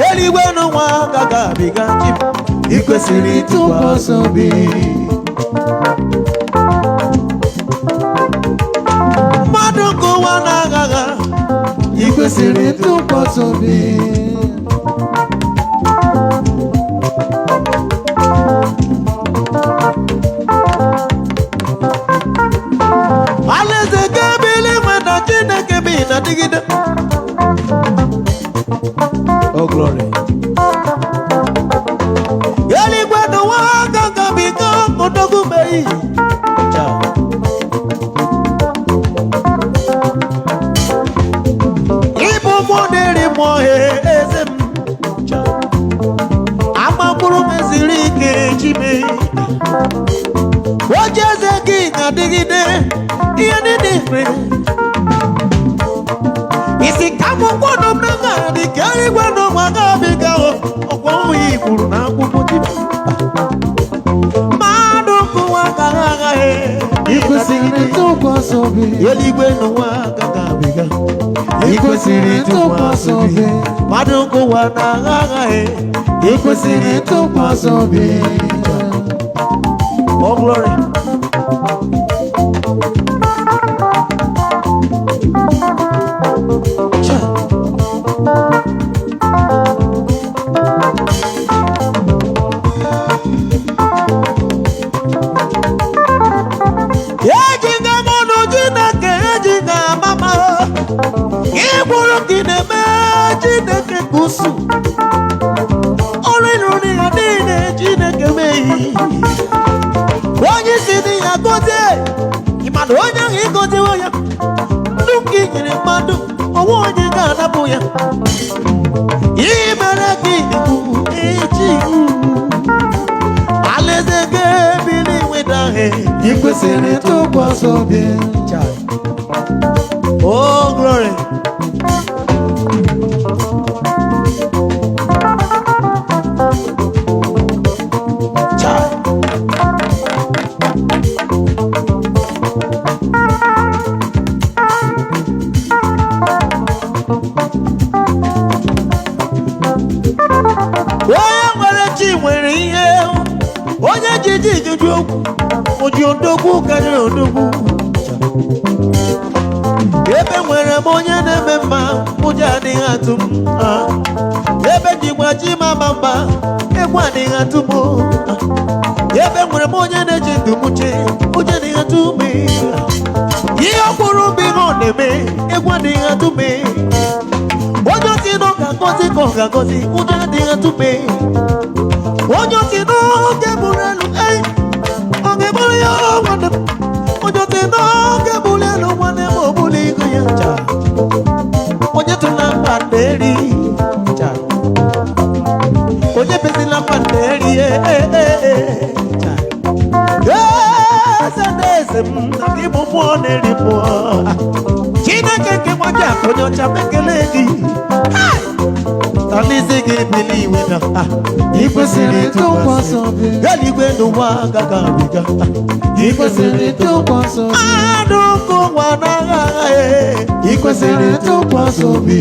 eluigwe n'ụwa ga-agabiga chim ị kwesịrị ịtụkwasị obi mmadụ nke ụwa na-agagha ị kwesịrị ịtụkwasị obi alaeze ga-ebili nwe na Chineke bi na dịgide. Oh glory. Eluigwe n'ụwa ga-agabiga odogwu meyi ịbụ mmụọ na-eri mmụọ eze m amagburu meziri ike chime oche eze gị na-adịgide ihe niile ifre isi ka akwụkwọ n'omenala dị ka eluigwe n'ụwa ga-abiga ọkwa onye kwuru na akwụkwọ mmadụ nkụwa agaghị ị kwesịrị ịtụkwasị obi eluigwe n'ụwa ga-abiga ị kwesịrị ịtụkwasị obi mmadụ nkụwa na-agaghị ị kwesịrị ịtụkwasị obi. Oh glory. Ejiga mọnụ Chineke ejiga mama ịkwụrụ gị na-eme Chineke kusu ọrụ ịrụrụ ya niile Chineke meghị onye isi dị ya gozie ịmadụ onye ahụ ịgoziwo ya ndụ nke nyere mmadụ onwe onye ga-adapụ ya ihe mere gị ikwu echi alaeze ga-ebili nweta ahụ ị kwesịrị ịtụkwasị obi. Oh glory. Onye nwere chi nwere ihe onye jiji juju okwu oji odogwu karịrị odogwu ebe nwere m onye na-eme mma ụjọ adịghị atụ m ebe jikwa chi mama mba egwu adịghị atụ m ebe nwere m onye na-eji ndụ m che ụjọ adịghị atụ m ihe ọkwụrụ bụ ihe ọ na-eme egwu adịghị atụ m onye osi na ọ ga-agọzi ka ọ ga-agọzi ụjọ adịghị atụ m onye osi na oge bụrụ elu ọ ga-eburu ya nwanne m onye osi na oge bụrụ elu nwanne m obulu ego ya onye tụrụ na mba na-eri onye bezi na mba na-eri eze na eze m na gị bụ mmụọ na-eri mmụọ Chineke nke nwaji akụ onye ọcha mekele gị alaeze ga-ebili iwe na ị kwesịrị ịtụkwasị obi eluigwe n'ụwa ga-agabiga ị kwesịrị ịtụkwasị obi mmadụ nke ụwa na-agha ị kwesịrị ịtụkwasị obi.